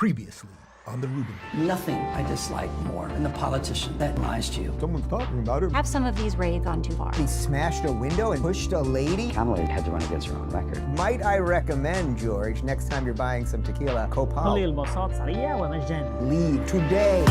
Previously on the Rubin Report. Nothing I dislike more than the politician that lies to you. Someone's talking about it. Have some of these raids gone too far? He smashed a window and pushed a lady. Kamala had to run against her own record. Might I recommend, George, next time you're buying some tequila, Copal. Leave today.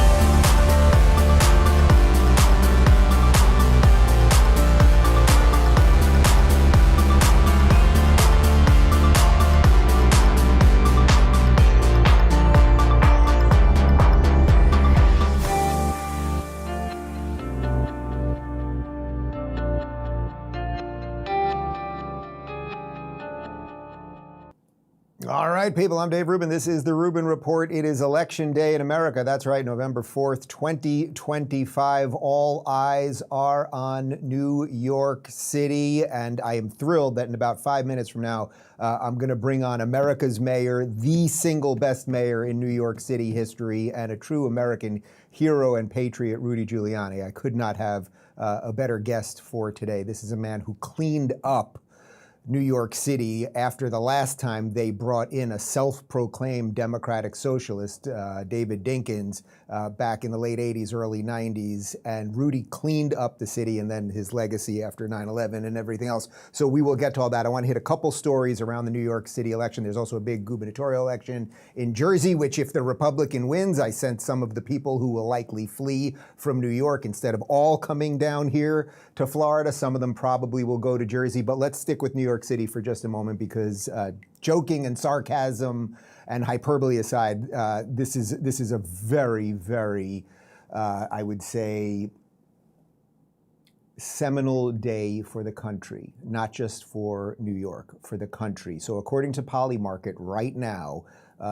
All right, people, I'm Dave Rubin. This is the Rubin Report. It is Election Day in America. That's right, November 4th, 2025. All eyes are on New York City, and I am thrilled that in about 5 minutes from now, I'm going to bring on America's mayor, the single best mayor in New York City history, and a true American hero and patriot, Rudy Giuliani. I could not have a better guest for today. This is a man who cleaned up New York City after the last time they brought in a self-proclaimed democratic socialist, David Dinkins, back in the late 80s, early 90s. And Rudy cleaned up the city and then his legacy after 9/11 and everything else. So we will get to all that. I want to hit a couple stories around the New York City election. There's also a big gubernatorial election in Jersey, which if the Republican wins, I sent some of the people who will likely flee from New York instead of all coming down here to Florida. Some of them probably will go to Jersey, but let's stick with New York City for just a moment because joking and sarcasm and hyperbole aside, this is a very, very, I would say, seminal day for the country, not just for New York, for the country. So according to Polymarket right now,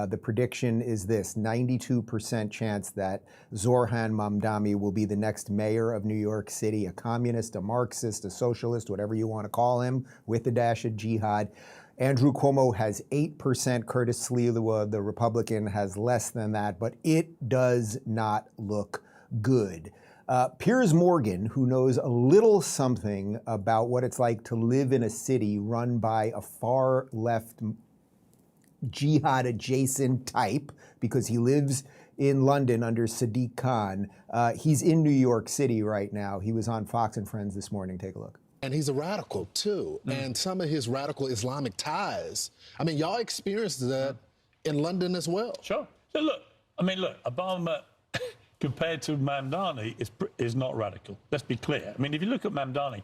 the prediction is this: 92% chance that Zohran Mamdani will be the next mayor of New York City, a communist, a Marxist, a socialist, whatever you want to call him, with a dash of jihad. Andrew Cuomo has 8%. Curtis Sliwa, the Republican, has less than that, but it does not look good. Piers Morgan, who knows a little something about what it's like to live in a city run by a far left jihad-adjacent type, because he lives in London under Sadiq Khan. He's in New York City right now. He was on Fox and Friends this morning. Take a look. And he's a radical, too. And some of his radical Islamic ties, I mean, y'all experienced that in London as well. Sure. So look, Obama, compared to Mamdani, is not radical. Let's be clear. I mean, if you look at Mamdani,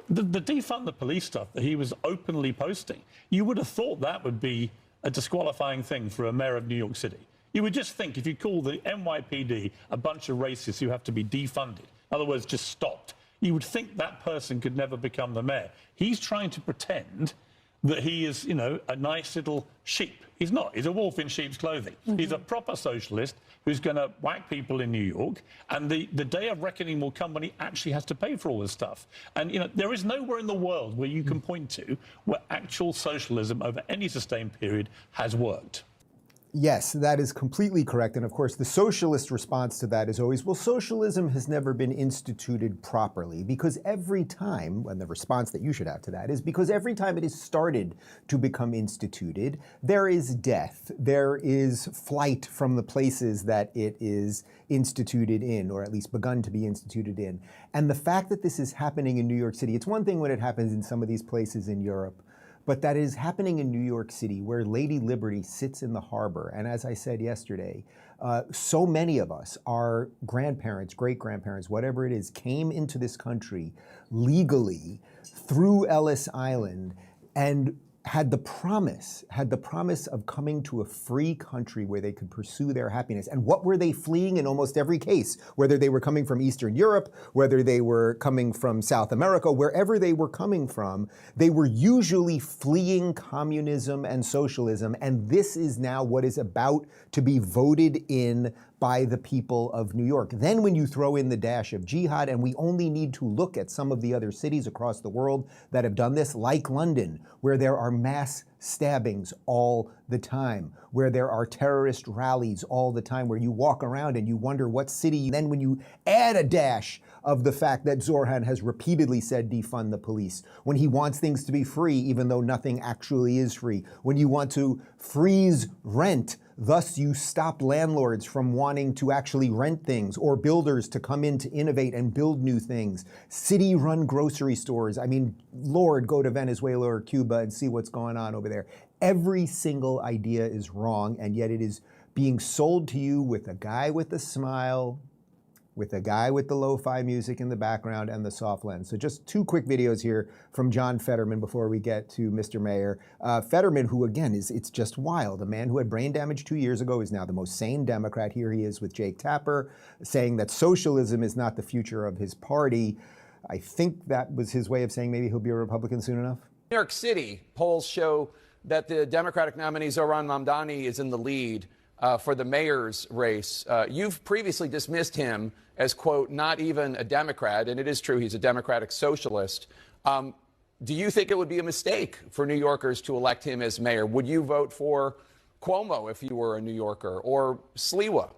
the defund the police stuff that he was openly posting, you would have thought that would be a disqualifying thing for a mayor of New York City. You would just think if you call the NYPD a bunch of racists who have to be defunded, in other words, just stopped, you would think that person could never become the mayor. He's trying to pretend that he is, a nice little sheep. He's not. He's a wolf in sheep's clothing. Mm-hmm. He's a proper socialist who's going to whack people in New York. And the day of reckoning will come when he actually has to pay for all this stuff. And, there is nowhere in the world where you can point to where actual socialism over any sustained period has worked. Yes, that is completely correct. And of course, the socialist response to that is always, well, socialism has never been instituted properly, because every time, and the response that you should have to that is because every time it is started to become instituted, there is death, there is flight from the places that it is instituted in, or at least begun to be instituted in. And the fact that this is happening in New York City, it's one thing when it happens in some of these places in Europe, but that is happening in New York City, where Lady Liberty sits in the harbor. And as I said yesterday, so many of us, our grandparents, great-grandparents, whatever it is, came into this country legally through Ellis Island and had the promise of coming to a free country where they could pursue their happiness. And what were they fleeing in almost every case? Whether they were coming from Eastern Europe, whether they were coming from South America, wherever they were coming from, they were usually fleeing communism and socialism. And this is now what is about to be voted in by the people of New York. Then when you throw in the dash of jihad, and we only need to look at some of the other cities across the world that have done this, like London, where there are mass stabbings all the time, where there are terrorist rallies all the time, where you walk around and you wonder what city. Then when you add a dash of the fact that Zohran has repeatedly said defund the police, when he wants things to be free even though nothing actually is free, when you want to freeze rent, thus you stop landlords from wanting to actually rent things or builders to come in to innovate and build new things, city-run grocery stores. I mean, Lord, go to Venezuela or Cuba and see what's going on over there. Every single idea is wrong, and yet it is being sold to you with a guy with a smile, with a guy with the lo-fi music in the background and the soft lens. So just two quick videos here from John Fetterman before we get to Mr. Mayor. Fetterman, who again, it's just wild. A man who had brain damage 2 years ago is now the most sane Democrat. Here he is with Jake Tapper saying that socialism is not the future of his party. I think that was his way of saying maybe he'll be a Republican soon enough. New York City, polls show that the Democratic nominee Zohran Mamdani is in the lead for the mayor's race. You've previously dismissed him as, quote, not even a Democrat, and it is true he's a Democratic socialist. Do you think it would be a mistake for New Yorkers to elect him as mayor? Would you vote for Cuomo if you were a New Yorker, or Sliwa?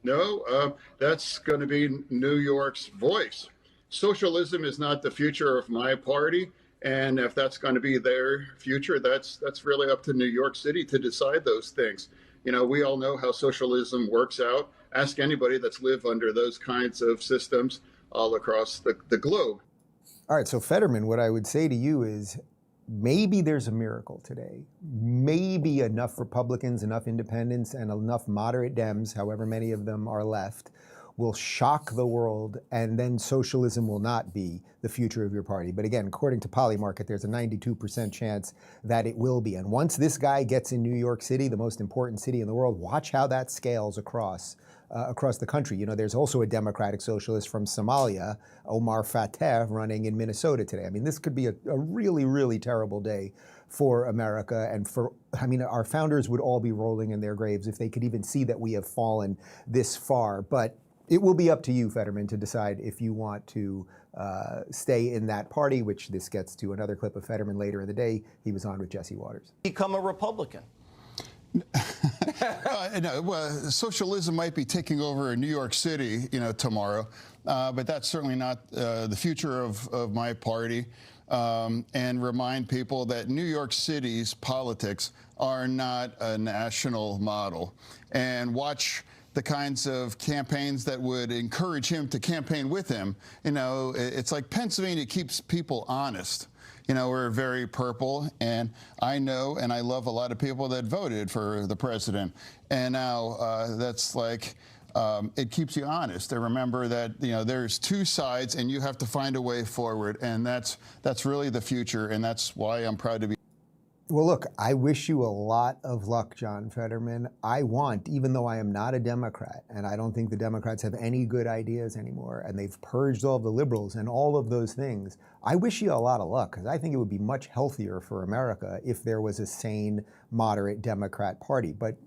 No, that's going to be New York's voice. Socialism is not the future of my party. And if that's going to be their future, that's really up to New York City to decide those things. You know, we all know how socialism works out. Ask anybody that's lived under those kinds of systems all across the globe. All right, so Fetterman, what I would say to you is maybe there's a miracle today. Maybe enough Republicans, enough independents, and enough moderate Dems, however many of them are left, will shock the world, and then socialism will not be the future of your party. But again, according to Polymarket, there's a 92% chance that it will be. And once this guy gets in New York City, the most important city in the world, watch how that scales across the country. You know, there's also a Democratic socialist from Somalia, Omar Fateh, running in Minnesota today. I mean, this could be a really, really terrible day for America, and our founders would all be rolling in their graves if they could even see that we have fallen this far. But it will be up to you, Fetterman, to decide if you want to stay in that party, which this gets to another clip of Fetterman later in the day. He was on with Jesse Waters. Become a Republican. No, well, socialism might be taking over in New York City, tomorrow, but that's certainly not the future of my party. And remind people that New York City's politics are not a national model. And watch the kinds of campaigns that would encourage him to campaign with him. It's like Pennsylvania keeps people honest. We're very purple, and I know and I love a lot of people that voted for the president. And now that's like, it keeps you honest. And remember that, there's two sides, and you have to find a way forward. And that's really the future, and that's why I'm proud to be. Well, look, I wish you a lot of luck, John Fetterman. Even though I am not a Democrat, and I don't think the Democrats have any good ideas anymore, and they've purged all of the liberals and all of those things, I wish you a lot of luck, because I think it would be much healthier for America if there was a sane, moderate Democrat party. But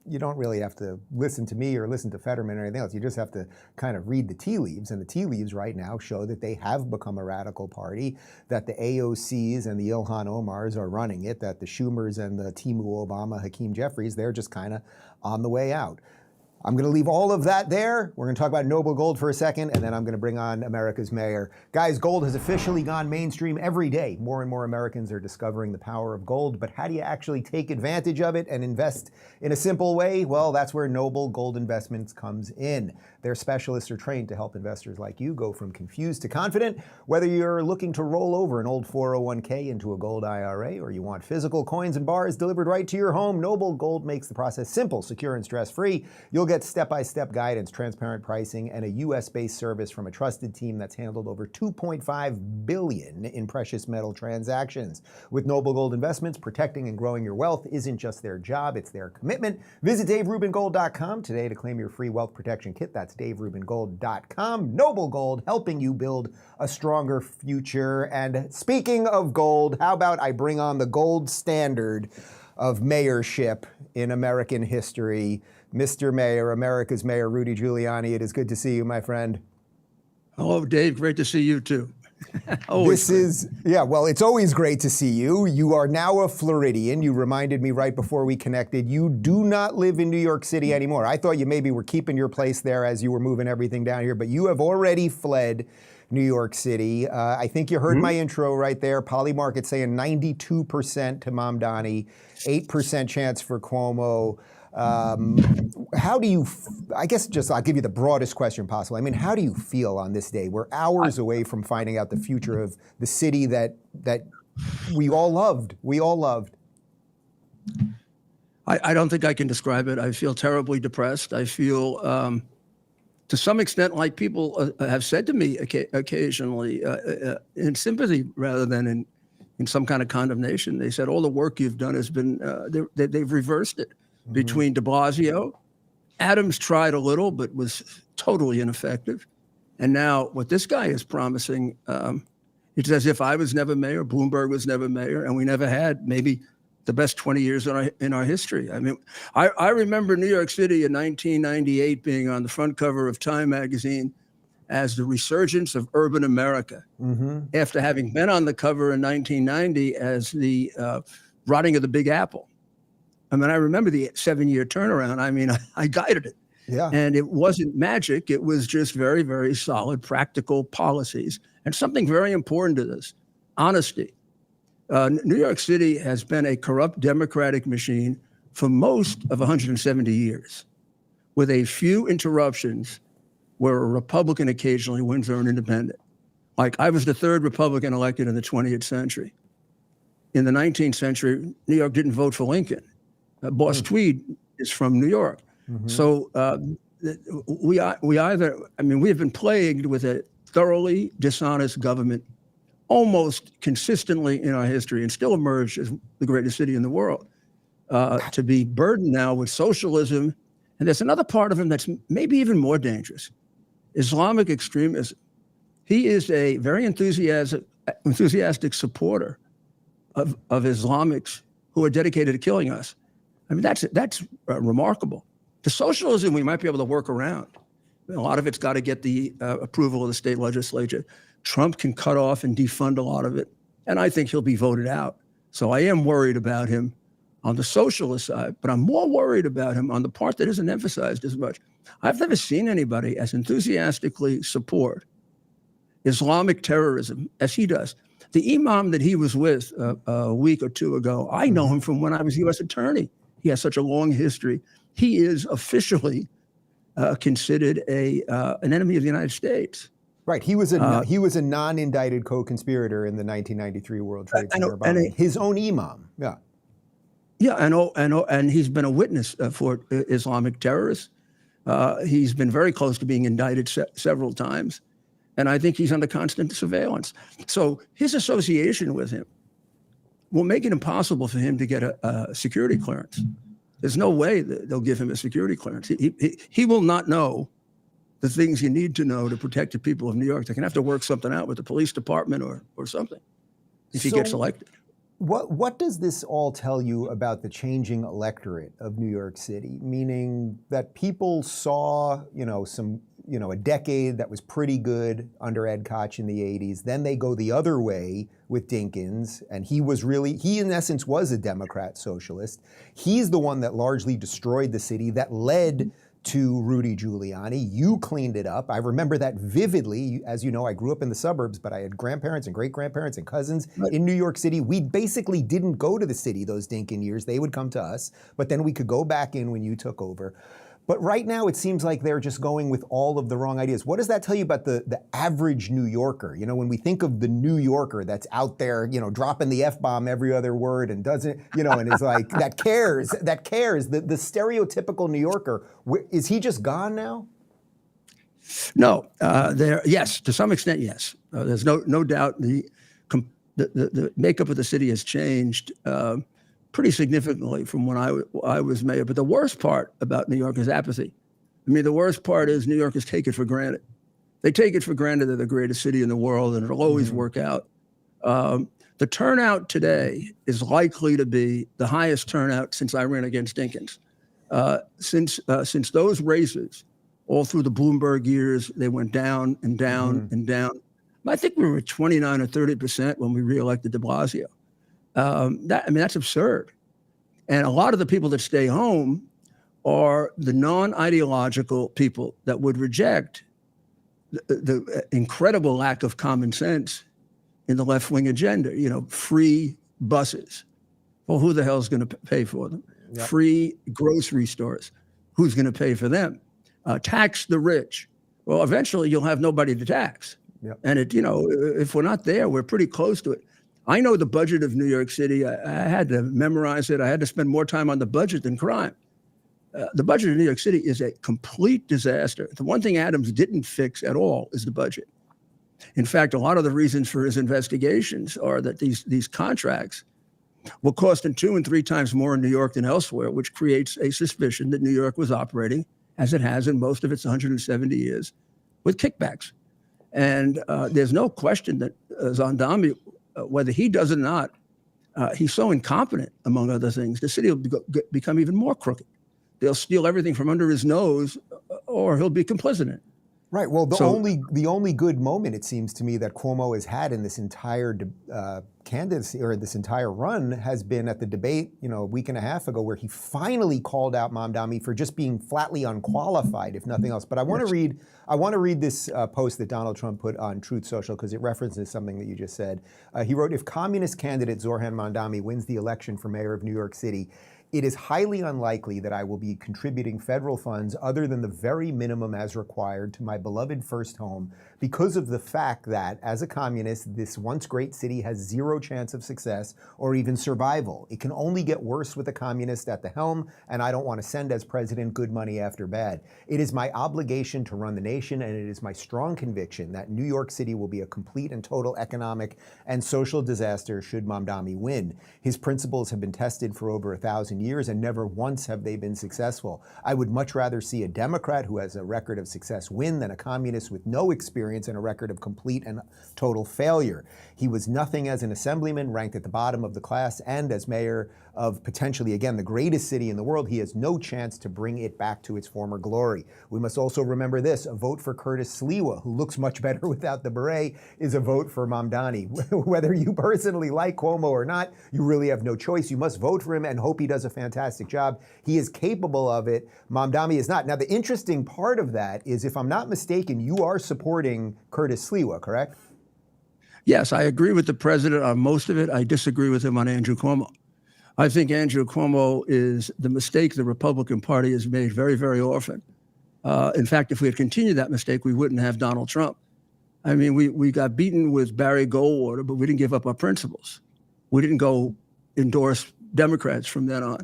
you don't really have to listen to me or listen to Fetterman or anything else. You just have to kind of read the tea leaves. And the tea leaves right now show that they have become a radical party, that the AOCs and the Ilhan Omars are running it, that the Schumers and the Timu Obama, Hakeem Jeffries, they're just kind of on the way out. I'm going to leave all of that there. We're going to talk about Noble Gold for a second, and then I'm going to bring on America's mayor. Guys, gold has officially gone mainstream every day. More and more Americans are discovering the power of gold, but how do you actually take advantage of it and invest in a simple way? Well, that's where Noble Gold Investments comes in. Their specialists are trained to help investors like you go from confused to confident. Whether you're looking to roll over an old 401k into a gold IRA, or you want physical coins and bars delivered right to your home, Noble Gold makes the process simple, secure, and stress-free. You'll get step-by-step guidance, transparent pricing, and a U.S.-based service from a trusted team that's handled over $2.5 billion in precious metal transactions. With Noble Gold Investments, protecting and growing your wealth isn't just their job, it's their commitment. Visit DaveRubinGold.com today to claim your free wealth protection kit. That's DaveRubinGold.com. Noble Gold, helping you build a stronger future. And speaking of gold, how about I bring on the gold standard of mayorship in American history, Mr. Mayor, America's Mayor, Rudy Giuliani. It is good to see you, my friend. Hello, Dave. Great to see you, too. This is, yeah, well, it's always great to see you. You are now a Floridian. You reminded me right before we connected, you do not live in New York City anymore. I thought you maybe were keeping your place there as you were moving everything down here, but you have already fled New York City. I think you heard my intro right there. Polymarket saying 92% to Mamdani, 8% chance for Cuomo. How do you, I guess just I'll give you the broadest question possible. I mean, how do you feel on this day? We're hours away from finding out the future of the city that we all loved. We all loved. I don't think I can describe it. I feel terribly depressed. I feel, to some extent, like people have said to me occasionally, in sympathy rather than in some kind of condemnation. They said, all the work you've done has been, they've reversed it. Between de Blasio, Adams tried a little, but was totally ineffective. And now what this guy is promising, it's as if I was never mayor, Bloomberg was never mayor, and we never had maybe the best 20 years in our history. I mean, I remember New York City in 1998 being on the front cover of Time magazine as the resurgence of urban America, after having been on the cover in 1990 as the rotting of the Big Apple. I mean, I remember the 7-year turnaround. I mean, I guided it. Yeah. And it wasn't magic. It was just very, very solid, practical policies. And something very important to this, honesty. New York City has been a corrupt democratic machine for most of 170 years, with a few interruptions where a Republican occasionally wins or an independent. Like, I was the third Republican elected in the 20th century. In the 19th century, New York didn't vote for Lincoln. Boss Tweed is from New York. So we have been plagued with a thoroughly dishonest government almost consistently in our history, and still emerged as the greatest city in the world. To be burdened now with socialism, and there's another part of him that's maybe even more dangerous, Islamic extremism. He is a very enthusiastic supporter of Islamics who are dedicated to killing us. I mean, that's remarkable. The socialism we might be able to work around. A lot of it's got to get the approval of the state legislature. Trump can cut off and defund a lot of it, and I think he'll be voted out. So I am worried about him on the socialist side, but I'm more worried about him on the part that isn't emphasized as much. I've never seen anybody as enthusiastically support Islamic terrorism as he does. The imam that he was with a week or two ago, I know him from when I was U.S. attorney. He has such a long history. He is officially considered an enemy of the United States. Right. He was a non-indicted co-conspirator in the 1993 World Trade Center bombing. His own imam. Yeah. Yeah, and he's been a witness for Islamic terrorists. He's been very close to being indicted several times, and I think he's under constant surveillance. So his association with him will make it impossible for him to get a security clearance. There's no way that they'll give him a security clearance. He will not know the things you need to know to protect the people of New York. They're going to have to work something out with the police department or something if he gets elected. What does this all tell you about the changing electorate of New York City? Meaning that people saw, a decade that was pretty good under Ed Koch in the 80s. Then they go the other way with Dinkins, and he in essence was a Democrat socialist. He's the one that largely destroyed the city, that led to Rudy Giuliani. You cleaned it up. I remember that vividly. As you know, I grew up in the suburbs, but I had grandparents and great-grandparents and cousins in New York City. We basically didn't go to the city those Dinkin years. They would come to us, but then we could go back in when you took over. But right now, it seems like they're just going with all of the wrong ideas. What does that tell you about the average New Yorker? When we think of the New Yorker that's out there, dropping the F-bomb every other word and doesn't, and is like, that cares, the stereotypical New Yorker, is he just gone now? No, yes, to some extent, yes. There's no doubt the makeup of the city has changed pretty significantly from when I was mayor. But the worst part about New York is apathy. I mean, the worst part is New Yorkers take it for granted. They take it for granted they're the greatest city in the world and it'll always work out. The turnout today is likely to be the highest turnout since I ran against Dinkins. Since those races, all through the Bloomberg years, they went down and down and down. I think we were 29 or 30% when we reelected de Blasio. That's absurd. And a lot of the people that stay home are the non-ideological people that would reject the incredible lack of common sense in the left-wing agenda. Free buses. Well, who the hell is going to pay for them? Yep. Free grocery stores. Who's going to pay for them? Tax the rich. Well, eventually you'll have nobody to tax. Yep. And if we're not there, we're pretty close to it. I know the budget of New York City. I had to memorize it. I had to spend more time on the budget than crime. The budget of New York City is a complete disaster. The one thing Adams didn't fix at all is the budget. In fact, a lot of the reasons for his investigations are that these contracts will cost him 2 and 3 times more in New York than elsewhere, which creates a suspicion that New York was operating, as it has in most of its 170 years, with kickbacks. And there's no question that Mamdani, whether he does it or not, he's so incompetent, among other things, the city will become even more crooked. They'll steal everything from under his nose, or he'll be complicit in it. Right. Well, the only good moment, it seems to me, that Cuomo has had in this entire candidacy or this entire run has been at the debate, a week and a half ago, where he finally called out Mamdani for just being flatly unqualified, if nothing else. But I want to read this post that Donald Trump put on Truth Social because it references something that you just said. He wrote, "If communist candidate Zohran Mamdani wins the election for mayor of New York City, it is highly unlikely that I will be contributing federal funds other than the very minimum as required to my beloved first home because of the fact that, as a communist, this once great city has zero chance of success or even survival. It can only get worse with a communist at the helm, and I don't want to send as president good money after bad. It is my obligation to run the nation, and it is my strong conviction that New York City will be a complete and total economic and social disaster should Mamdani win. His principles have been tested for over 1,000 years, and never once have they been successful. I would much rather see a Democrat who has a record of success win than a communist with no experience and a record of complete and total failure. He was nothing as an assemblyman, ranked at the bottom of the class, and as mayor of potentially, again, the greatest city in the world, he has no chance to bring it back to its former glory. We must also remember this: a vote for Curtis Sliwa, who looks much better without the beret, is a vote for Mamdani. Whether you personally like Cuomo or not, you really have no choice. You must vote for him and hope he does a fantastic job. He is capable of it. Mamdani is not. Now, the interesting part of that is, if I'm not mistaken, you are supporting Curtis Sliwa, correct? Yes, I agree with the president on most of it. I disagree with him on Andrew Cuomo. I think Andrew Cuomo is the mistake the Republican Party has made very, very often. In fact, if we had continued that mistake, we wouldn't have Donald Trump. I mean, we got beaten with Barry Goldwater, but we didn't give up our principles. We didn't go endorse Democrats from then on.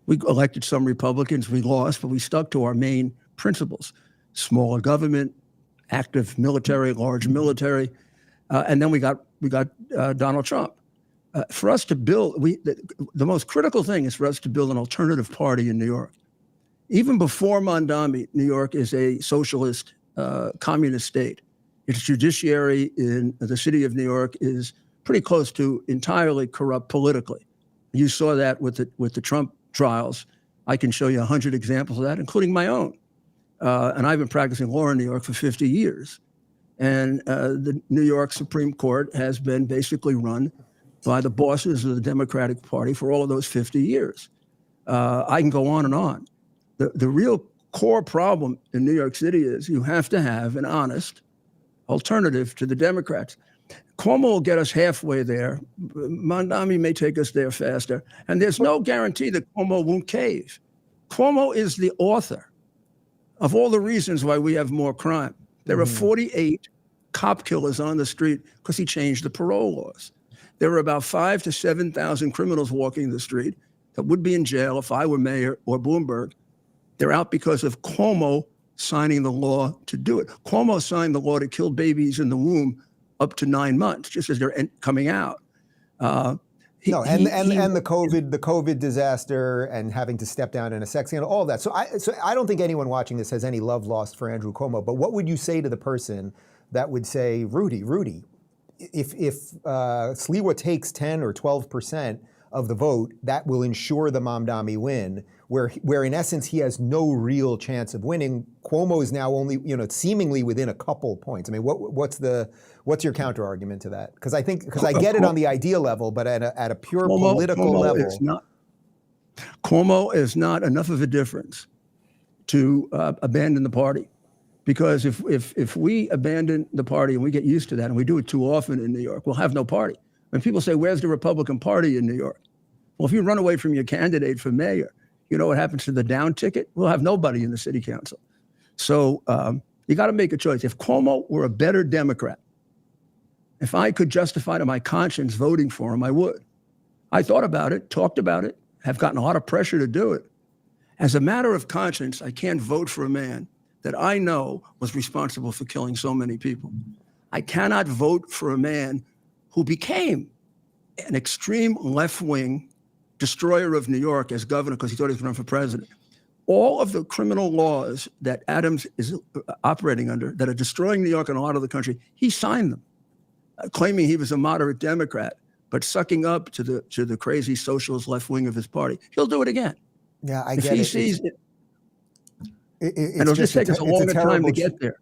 We elected some Republicans, we lost, but we stuck to our main principles: smaller government, active military, large military, and then we got Donald Trump. For us to build, the most critical thing is for us to build an alternative party in New York. Even before Mamdani, New York is a socialist, communist state. Its judiciary in the city of New York is pretty close to entirely corrupt politically. You saw that with the Trump trials. I can show you 100 examples of that, including my own. And I've been practicing law in New York for 50 years. And the New York Supreme Court has been basically run by the bosses of the Democratic Party for all of those 50 years. I can go on and on. The real core problem in New York City is you have to have an honest alternative to the Democrats. Cuomo will get us halfway there. Mamdani may take us there faster. And there's no guarantee that Cuomo won't cave. Cuomo is the author of all the reasons why we have more crime. There are 48 cop killers on the street because he changed the parole laws. There are about 5,000 to 7,000 criminals walking the street that would be in jail if I were mayor or Bloomberg. They're out because of Cuomo signing the law to do it. Cuomo signed the law to kill babies in the womb up to 9 months, just as they're coming out. And the COVID disaster and having to step down in a sex scandal, all that. So I don't think anyone watching this has any love lost for Andrew Cuomo. But what would you say to the person that would say, Rudy, if Sliwa takes 10 or 12%, of the vote, that will ensure the Mamdani win, where in essence he has no real chance of winning. Cuomo is now only, seemingly within a couple points. I mean, what's your counter argument to that? Because I get it on the idea level, but at a pure political level. Cuomo is not enough of a difference to abandon the party. Because if we abandon the party and we get used to that, and we do it too often in New York, we'll have no party. When people say, where's the Republican Party in New York? Well, if you run away from your candidate for mayor, you know what happens to the down ticket? We'll have nobody in the city council. So you got to make a choice. If Cuomo were a better Democrat, if I could justify to my conscience voting for him, I would. I thought about it, talked about it, have gotten a lot of pressure to do it. As a matter of conscience, I can't vote for a man that I know was responsible for killing so many people. I cannot vote for a man who became an extreme left-wing destroyer of New York as governor because he thought he was going to run for president. All of the criminal laws that Adams is operating under that are destroying New York and a lot of the country, he signed them, claiming he was a moderate Democrat, but sucking up to the crazy socialist left wing of his party. He'll do it again. Yeah, I if get he it. Sees it. And it'll just take us a longer time to get there.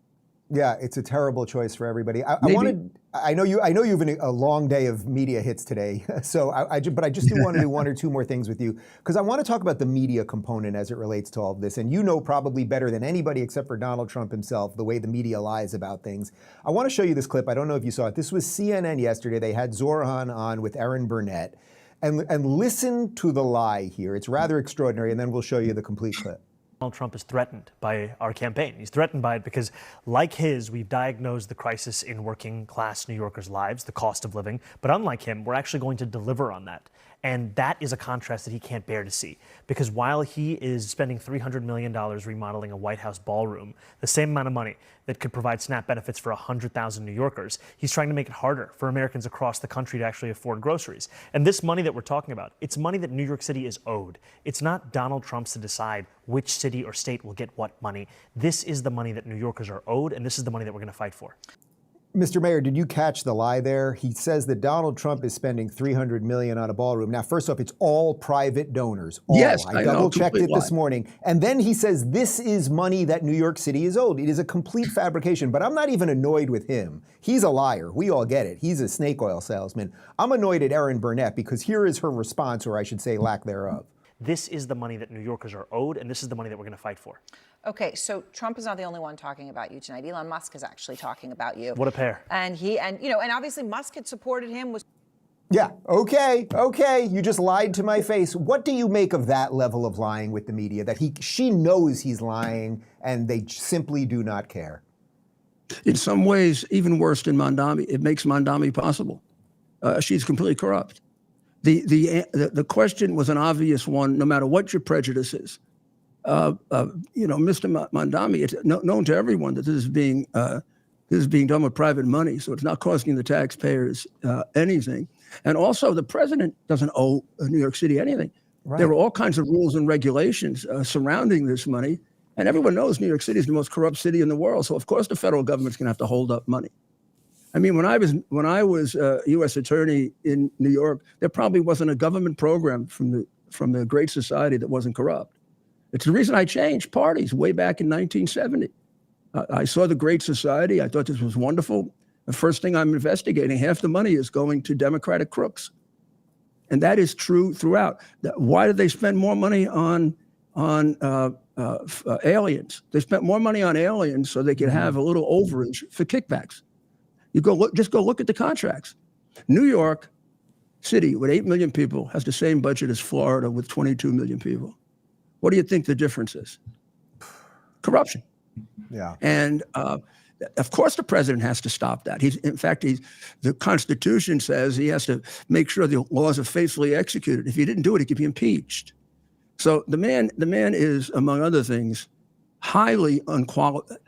Yeah, it's a terrible choice for everybody. I know you've been a long day of media hits today, so but I just do want to do one or two more things with you, because I want to talk about the media component as it relates to all of this. And you know probably better than anybody except for Donald Trump himself the way the media lies about things. I want to show you this clip. I don't know if you saw it. This was CNN yesterday. They had Zohran on with Erin Burnett, and listen to the lie here. It's rather extraordinary, and then we'll show you the complete clip. Donald Trump is threatened by our campaign. He's threatened by it because, like his, we've diagnosed the crisis in working class New Yorkers' lives, the cost of living. But unlike him, we're actually going to deliver on that. And that is a contrast that he can't bear to see. Because while he is spending $300 million remodeling a White House ballroom, the same amount of money that could provide SNAP benefits for 100,000 New Yorkers, he's trying to make it harder for Americans across the country to actually afford groceries. And this money that we're talking about, it's money that New York City is owed. It's not Donald Trump's to decide which city or state will get what money. This is the money that New Yorkers are owed, and this is the money that we're going to fight for. Mr. Mayor, did you catch the lie there? He says that Donald Trump is spending $300 million on a ballroom. Now, first off, it's all private donors. All. Yes, I double-checked it this morning. And then he says this is money that New York City is owed. It is a complete fabrication. But I'm not even annoyed with him. He's a liar. We all get it. He's a snake oil salesman. I'm annoyed at Erin Burnett because here is her response, or I should say lack thereof. This is the money that New Yorkers are owed, and this is the money that we're going to fight for. Okay, so Trump is not the only one talking about you tonight. Elon Musk is actually talking about you. What a pair. And obviously Musk had supported him. Yeah, okay. You just lied to my face. What do you make of that level of lying with the media, that she knows he's lying and they simply do not care? In some ways, even worse than Mamdani, it makes Mamdani possible. She's completely corrupt. The question was an obvious one, no matter what your prejudice is. Mr. Mamdani, it's known to everyone that this is being done with private money, so it's not costing the taxpayers anything. And also, the president doesn't owe New York City anything. Right. There are all kinds of rules and regulations surrounding this money, and everyone knows New York City is the most corrupt city in the world. So of course, the federal government's going to have to hold up money. I mean, when I was U.S. attorney in New York, there probably wasn't a government program from the Great Society that wasn't corrupt. It's the reason I changed parties way back in 1970. I saw the Great Society. I thought this was wonderful. The first thing I'm investigating, half the money is going to Democratic crooks. And that is true throughout. Why did they spend more money on aliens? They spent more money on aliens so they could have a little overage for kickbacks. Just go look at the contracts. New York City, with 8 million people, has the same budget as Florida with 22 million people. What do you think the difference is? Corruption. Yeah. And of course, the president has to stop that. The Constitution says he has to make sure the laws are faithfully executed. If he didn't do it, he could be impeached. So the man is, among other things, highly unqualified.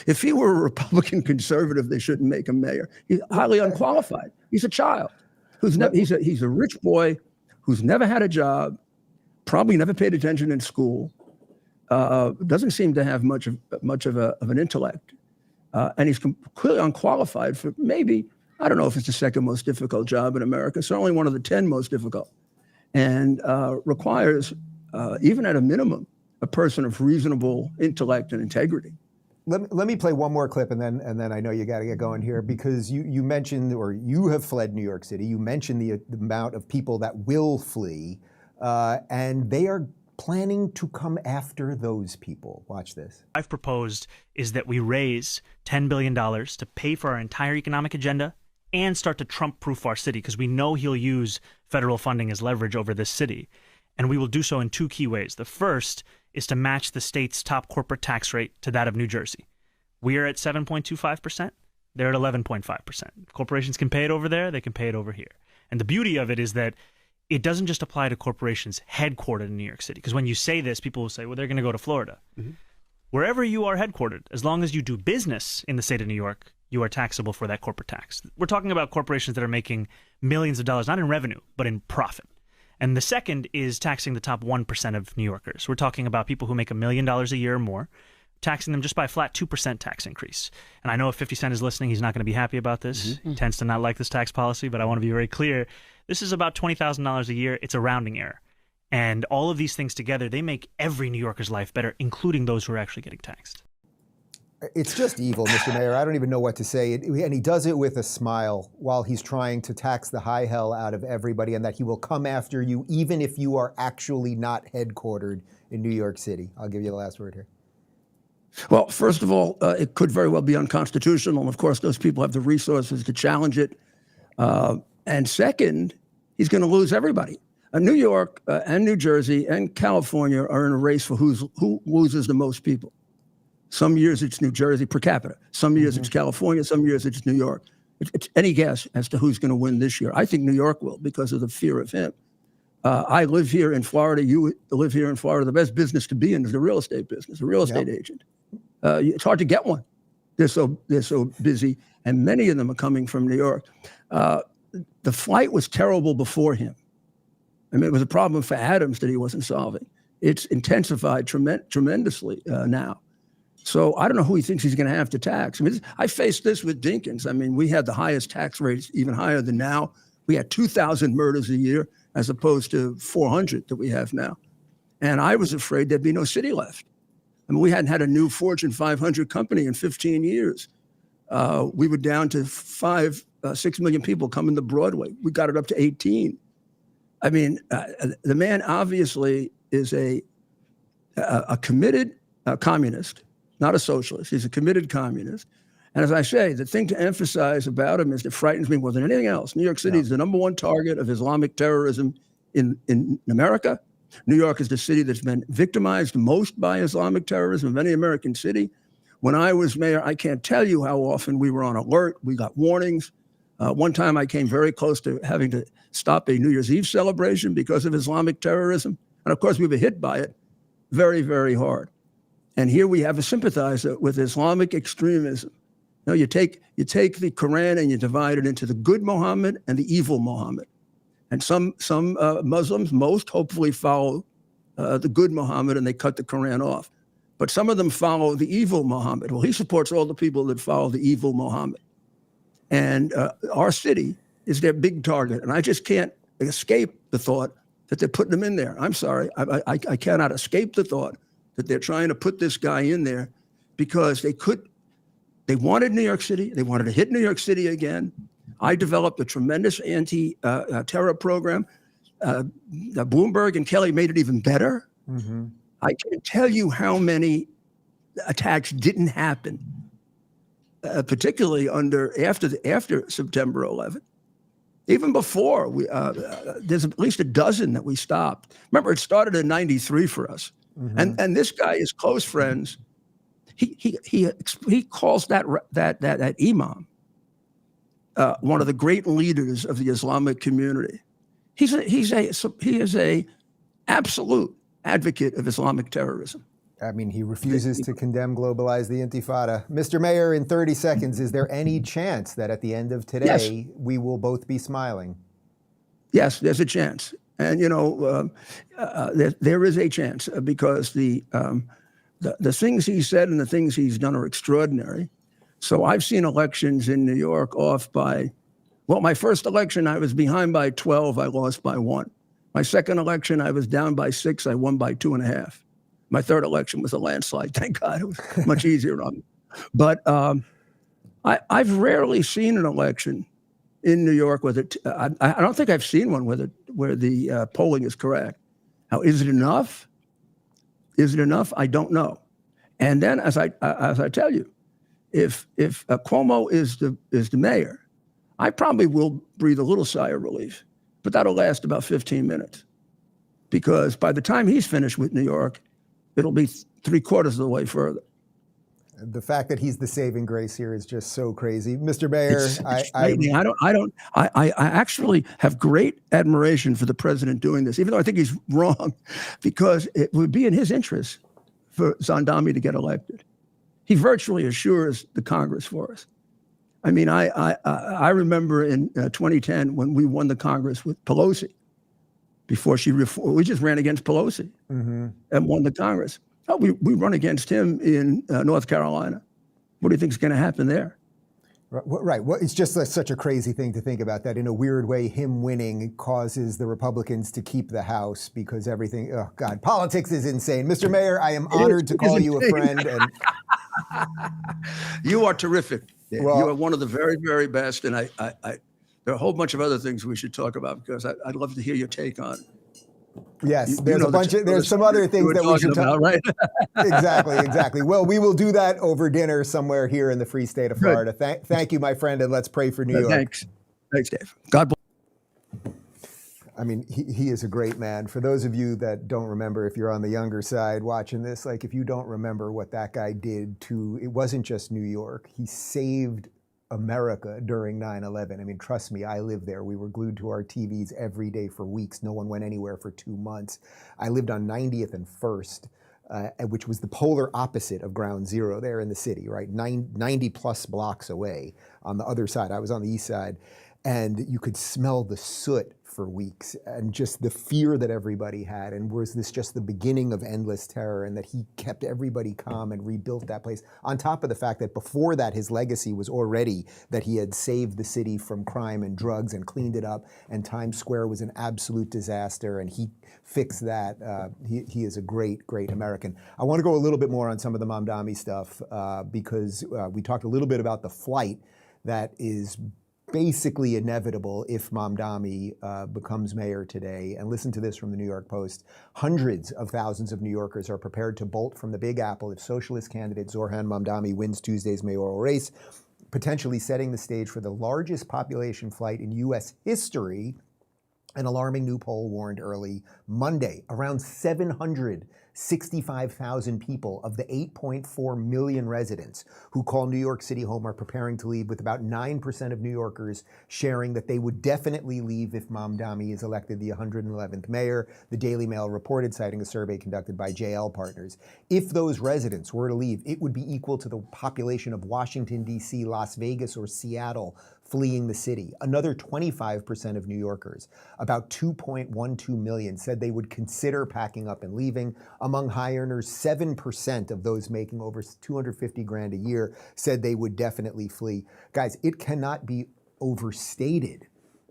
If he were a Republican conservative, they shouldn't make him mayor. He's highly unqualified. He's a child. He's a rich boy who's never had a job, probably never paid attention in school, doesn't seem to have much of an intellect, and he's completely unqualified for maybe, I don't know if it's the second most difficult job in America, certainly one of the 10 most difficult. and requires, even at a minimum, a person of reasonable intellect and integrity. Let me play one more clip, and then I know you got to get going here, because you mentioned, or you have fled New York City. You mentioned the amount of people that will flee, and they are planning to come after those people. Watch this. I've proposed is that we raise $10 billion to pay for our entire economic agenda and start to Trump-proof our city, because we know he'll use federal funding as leverage over this city. And we will do so in two key ways. The first is to match the state's top corporate tax rate to that of New Jersey. We are at 7.25%. They're at 11.5%. Corporations can pay it over there. They can pay it over here. And the beauty of it is that it doesn't just apply to corporations headquartered in New York City. Because when you say this, people will say, well, they're going to go to Florida. Mm-hmm. Wherever you are headquartered, as long as you do business in the state of New York, you are taxable for that corporate tax. We're talking about corporations that are making millions of dollars, not in revenue, but in profit. And the second is taxing the top 1% of New Yorkers. We're talking about people who make $1 million a year or more, taxing them just by a flat 2% tax increase. And I know if 50 Cent is listening, he's not going to be happy about this. Mm-hmm. He tends to not like this tax policy, but I want to be very clear. This is about $20,000 a year. It's a rounding error. And all of these things together, they make every New Yorker's life better, including those who are actually getting taxed. It's just evil, Mr. Mayor. I don't even know what to say. And he does it with a smile while he's trying to tax the high hell out of everybody, and that he will come after you even if you are actually not headquartered in New York City. I'll give you the last word here. Well, first of all, it could very well be unconstitutional. And of course, those people have the resources to challenge it. And second, he's going to lose everybody. New York and New Jersey and California are in a race for who loses the most people. Some years it's New Jersey per capita. Some years it's California. Some years it's New York. It's any guess as to who's going to win this year. I think New York will, because of the fear of him. I live here in Florida. You live here in Florida. The best business to be in is the real estate business, a real estate agent. It's hard to get one. They're so busy, and many of them are coming from New York. The flight was terrible before him. I mean, it was a problem for Adams that he wasn't solving. It's intensified tremendously now. So I don't know who he thinks he's going to have to tax. I mean, I faced this with Dinkins. I mean, we had the highest tax rates, even higher than now. We had 2,000 murders a year as opposed to 400 that we have now. And I was afraid there'd be no city left. I mean, we hadn't had a new Fortune 500 company in 15 years. We were down to 6 million people coming to Broadway. We got it up to 18. I mean, the man obviously is a committed communist, not a socialist. He's a committed communist. And as I say, the thing to emphasize about him is that frightens me more than anything else. New York City is the #1 target of Islamic terrorism in America. New York is the city that's been victimized most by Islamic terrorism of any American city. When I was mayor, I can't tell you how often we were on alert. We got warnings. One time I came very close to having to stop a New Year's Eve celebration because of Islamic terrorism. And of course, we were hit by it very, very hard. And here we have a sympathizer with Islamic extremism. Now, you take the Quran and you divide it into the good Muhammad and the evil Muhammad. And some Muslims, most hopefully follow the good Muhammad and they cut the Quran off. But some of them follow the evil Muhammad. Well, he supports all the people that follow the evil Muhammad. And our city is their big target. And I just can't escape the thought that they're putting him in there. I'm sorry. I cannot escape the thought that they're trying to put this guy in there because they wanted New York City. They wanted to hit New York City again. I developed a tremendous anti-terror program. Bloomberg and Kelly made it even better. Mm-hmm. I can't tell you how many attacks didn't happen, particularly after September 11th. Even before, there's at least a dozen that we stopped. Remember, it started in '93 for us. Mm-hmm. And this guy is close friends. He calls that imam one of the great leaders of the Islamic community. He is a absolute advocate of Islamic terrorism. I mean, he refuses to condemn, globalize the Intifada. Mr. Mayor, in 30 seconds, is there any chance that at the end of today, we will both be smiling? Yes, there's a chance. And, there is a chance because the things he said and the things he's done are extraordinary. So I've seen elections in New York off by, well, my first election, I was behind by 12. I lost by 1. My second election, I was down by 6. I won by 2.5. My third election was a landslide. Thank God, it was much easier on me. But I've rarely seen an election in New York where I don't think I've seen one where the polling is correct. Now, is it enough? Is it enough? I don't know. And then, as I tell you, if Cuomo is the mayor, I probably will breathe a little sigh of relief, but that'll last about 15 minutes, because by the time he's finished with New York, it'll be 3/4 of the way further. The fact that he's the saving grace here is just so crazy, Mr. Mayor. I actually have great admiration for the president doing this, even though I think he's wrong, because it would be in his interest for Mamdani to get elected. He virtually assures the Congress for us. I mean, I remember in 2010 when we won the Congress with Pelosi, before we just ran against Pelosi and won the Congress. Oh, we run against him in North Carolina. What do you think is going to happen there? Right. Well, it's just such a crazy thing to think about, that in a weird way, him winning causes the Republicans to keep the House, because everything, oh God, politics is insane. Mr. Mayor, I am honored to call you a friend. And you are terrific. Well, you are one of the very, very best. And there are a whole bunch of other things we should talk about, because I'd love to hear your take on it. Yes, there's some other things that we should talk about, right? Exactly. Well, we will do that over dinner somewhere here in the free state of Florida. Thank you, my friend, and let's pray for New York. Thanks, Dave. God bless. I mean, he is a great man. For those of you that don't remember, if you're on the younger side watching this, like, if you don't remember what that guy did to, it wasn't just New York. He saved America during 9/11. I mean, trust me, I lived there. We were glued to our TVs every day for weeks. No one went anywhere for 2 months. I lived on 90th and 1st, which was the polar opposite of Ground Zero there in the city, right? 90 plus blocks away on the other side. I was on the east side, and you could smell the soot for weeks, and just the fear that everybody had. And was this just the beginning of endless terror, and that he kept everybody calm and rebuilt that place? On top of the fact that before that, his legacy was already that he had saved the city from crime and drugs and cleaned it up, and Times Square was an absolute disaster, and he fixed that. He is a great, great American. I want to go a little bit more on some of the Mamdani stuff, because we talked a little bit about the flight that is basically inevitable if Mamdani becomes mayor today. And listen to this from the New York Post. Hundreds of thousands of New Yorkers are prepared to bolt from the Big Apple if socialist candidate Zohran Mamdani wins Tuesday's mayoral race, potentially setting the stage for the largest population flight in U.S. history. An alarming new poll warned early Monday around 765,000 people of the 8.4 million residents who call New York City home are preparing to leave, with about 9% of New Yorkers sharing that they would definitely leave if Mamdani is elected the 111th mayor, the Daily Mail reported, citing a survey conducted by JL Partners. If those residents were to leave, it would be equal to the population of Washington, D.C., Las Vegas, or Seattle fleeing the city. Another 25% of New Yorkers, about 2.12 million, said they would consider packing up and leaving. Among high earners, 7% of those making over $250,000 a year said they would definitely flee. Guys, it cannot be overstated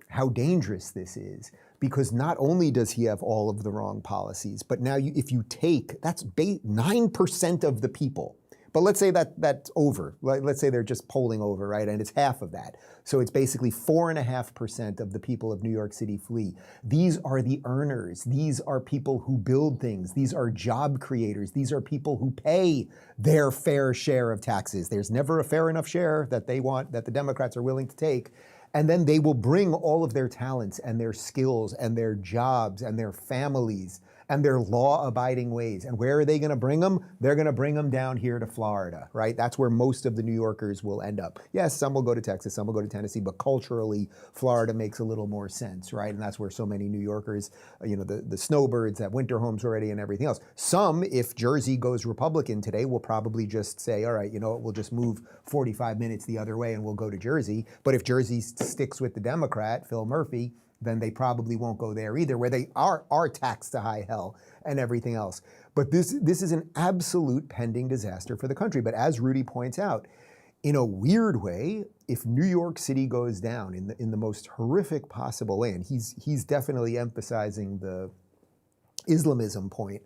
how dangerous this is, because not only does he have all of the wrong policies, but now if you take, that's 9% of the people. But let's say that's over. Let's say they're just polling over, right? And it's half of that. So it's basically 4.5% of the people of New York City flee. These are the earners. These are people who build things. These are job creators. These are people who pay their fair share of taxes. There's never a fair enough share that they want, that the Democrats are willing to take. And then they will bring all of their talents and their skills and their jobs and their families and their law-abiding ways. And where are they going to bring them? They're going to bring them down here to Florida, right? That's where most of the New Yorkers will end up. Yes, some will go to Texas, some will go to Tennessee, but culturally, Florida makes a little more sense, right? And that's where so many New Yorkers, the snowbirds have winter homes already and everything else. Some, if Jersey goes Republican today, will probably just say, all right, we'll just move 45 minutes the other way and we'll go to Jersey. But if Jersey sticks with the Democrat, Phil Murphy, then they probably won't go there either, where they are taxed to high hell and everything else. But this is an absolute pending disaster for the country. But as Rudy points out, in a weird way, if New York City goes down in the most horrific possible way, and he's definitely emphasizing the Islamism point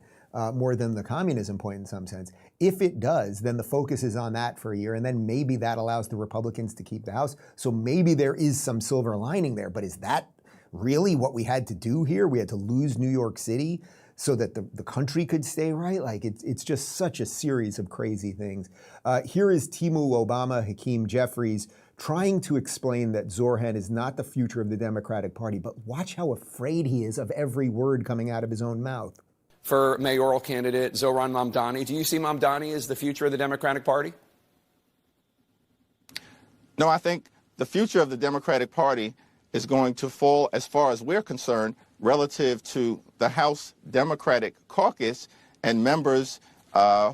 more than the communism point in some sense. If it does, then the focus is on that for a year, and then maybe that allows the Republicans to keep the House. So maybe there is some silver lining there, but is that really what we had to do here? We had to lose New York City so that the country could stay right? Like, it's just such a series of crazy things. Here is Timu Obama, Hakeem, Jeffries, trying to explain that Zohran is not the future of the Democratic Party, but watch how afraid he is of every word coming out of his own mouth. For mayoral candidate Zohran Mamdani, do you see Mamdani as the future of the Democratic Party? No, I think the future of the Democratic Party is going to fall, as far as we're concerned, relative to the House Democratic Caucus and members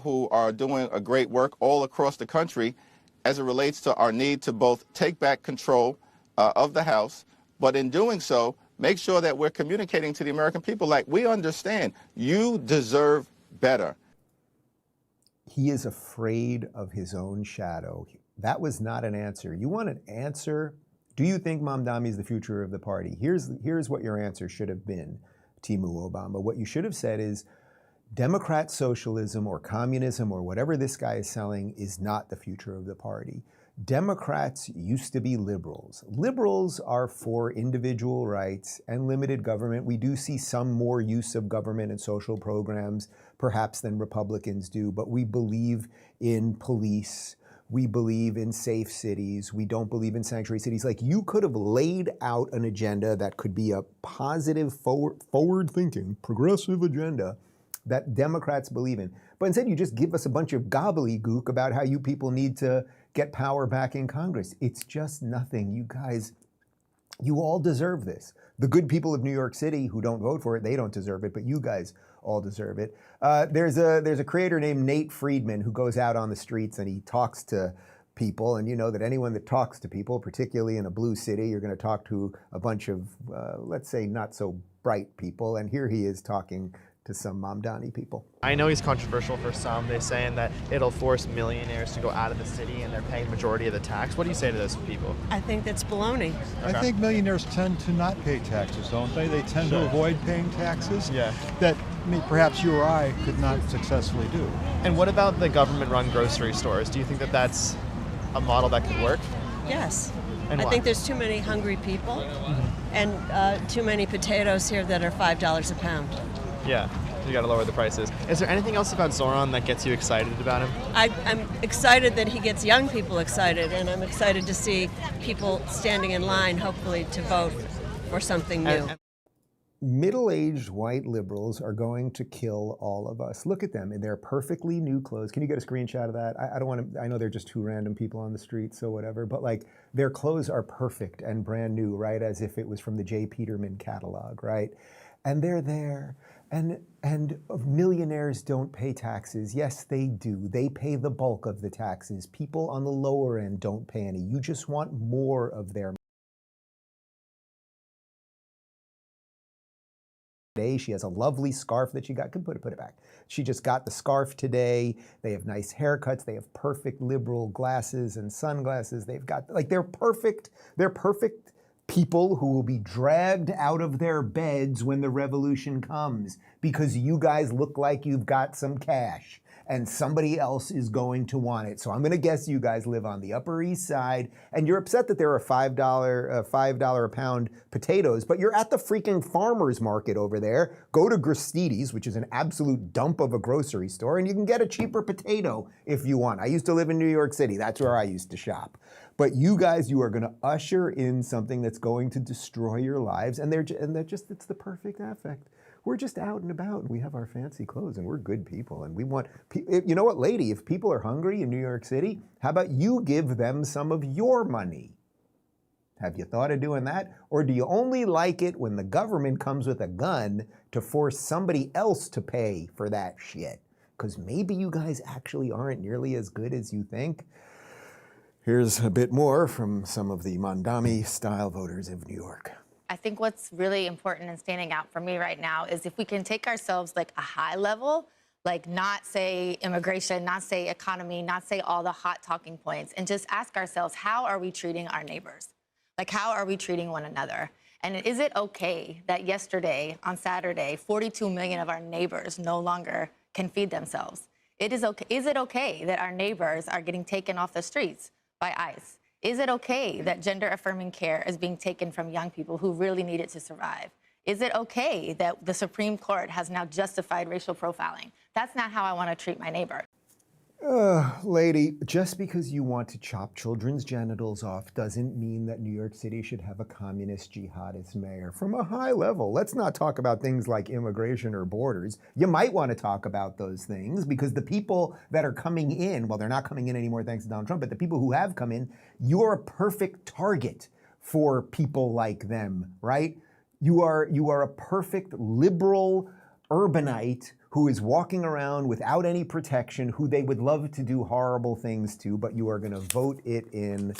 who are doing a great work all across the country as it relates to our need to both take back control of the House, but in doing so, make sure that we're communicating to the American people like, we understand you deserve better. He is afraid of his own shadow. That was not an answer. You want an answer? Do you think Mamdani is the future of the party? Here's what your answer should have been, Timu Obama. What you should have said is, Democrat socialism or communism or whatever this guy is selling is not the future of the party. Democrats used to be liberals. Liberals are for individual rights and limited government. We do see some more use of government and social programs, perhaps, than Republicans do, but we believe in police. We believe in safe cities. We don't believe in sanctuary cities. Like, you could have laid out an agenda that could be a positive, forward-thinking, progressive agenda that Democrats believe in. But instead, you just give us a bunch of gobbledygook about how you people need to get power back in Congress. It's just nothing. You guys, you all deserve this. The good people of New York City who don't vote for it, they don't deserve it, but you guys all deserve it. There's a creator named Nate Friedman who goes out on the streets and he talks to people, and you know that anyone that talks to people, particularly in a blue city, you're going to talk to a bunch of, let's say, not so bright people, and here he is talking to some Mamdani people. I know he's controversial for some. They're saying that it'll force millionaires to go out of the city and they're paying majority of the tax. What do you say to those people? I think that's baloney. Okay. I think millionaires tend to not pay taxes, don't they? They tend to avoid paying taxes that perhaps you or I could not successfully do. And what about the government-run grocery stores? Do you think that that's a model that could work? Yes. And I why? think there's too many hungry people and too many potatoes here that are $5 a pound. Yeah, you got to lower the prices. Is there anything else about Zohran that gets you excited about him? I'm excited that he gets young people excited, and I'm excited to see people standing in line, hopefully, to vote for something new. Middle-aged white liberals are going to kill all of us. Look at them in their perfectly new clothes. Can you get a screenshot of that? I don't want to, I know they're just two random people on the street, so whatever, but like, their clothes are perfect and brand new, right? As if it was from the J. Peterman catalog, right? And they're there. And millionaires don't pay taxes. Yes, they do. They pay the bulk of the taxes. People on the lower end don't pay any. You just want more of their money. Today, she has a lovely scarf that she got. Put it back. She just got the scarf today. They have nice haircuts. They have perfect liberal glasses and sunglasses. They've got, like, they're perfect. They're perfect people who will be dragged out of their beds when the revolution comes because you guys look like you've got some cash and somebody else is going to want it. So I'm going to guess you guys live on the Upper East Side and you're upset that there are $5 a pound potatoes, but you're at the freaking farmer's market over there. Go to Gristedes, which is an absolute dump of a grocery store, and you can get a cheaper potato if you want. I used to live in New York City. That's where I used to shop. But you guys, you are going to usher in something that's going to destroy your lives, and it's the perfect affect. We're just out and about, and we have our fancy clothes, and we're good people, and we want, you know what, lady, if people are hungry in New York City, how about you give them some of your money? Have you thought of doing that? Or do you only like it when the government comes with a gun to force somebody else to pay for that shit? Because maybe you guys actually aren't nearly as good as you think. Here's a bit more from some of the Mamdani-style voters of New York. I think what's really important and standing out for me right now is if we can take ourselves like a high level, Like, not say immigration, not say economy, not say all the hot talking points, and just ask ourselves, how are we treating our neighbors? Like, how are we treating one another? And is it okay that yesterday, on Saturday, 42 million of our neighbors no longer can feed themselves? Is it okay that our neighbors are getting taken off the streets by ICE? Is it okay that gender-affirming care is being taken from young people who really need it to survive? Is it okay that the Supreme Court has now justified racial profiling? That's not how I want to treat my neighbor. Lady, just because you want to chop children's genitals off doesn't mean that New York City should have a communist jihadist mayor. From a high level, let's not talk about things like immigration or borders. You might want to talk about those things because the people that are coming in, well, they're not coming in anymore thanks to Donald Trump, but the people who have come in, you're a perfect target for people like them, right? You are a perfect liberal urbanite who is walking around without any protection, who they would love to do horrible things to, but you are going to vote it in.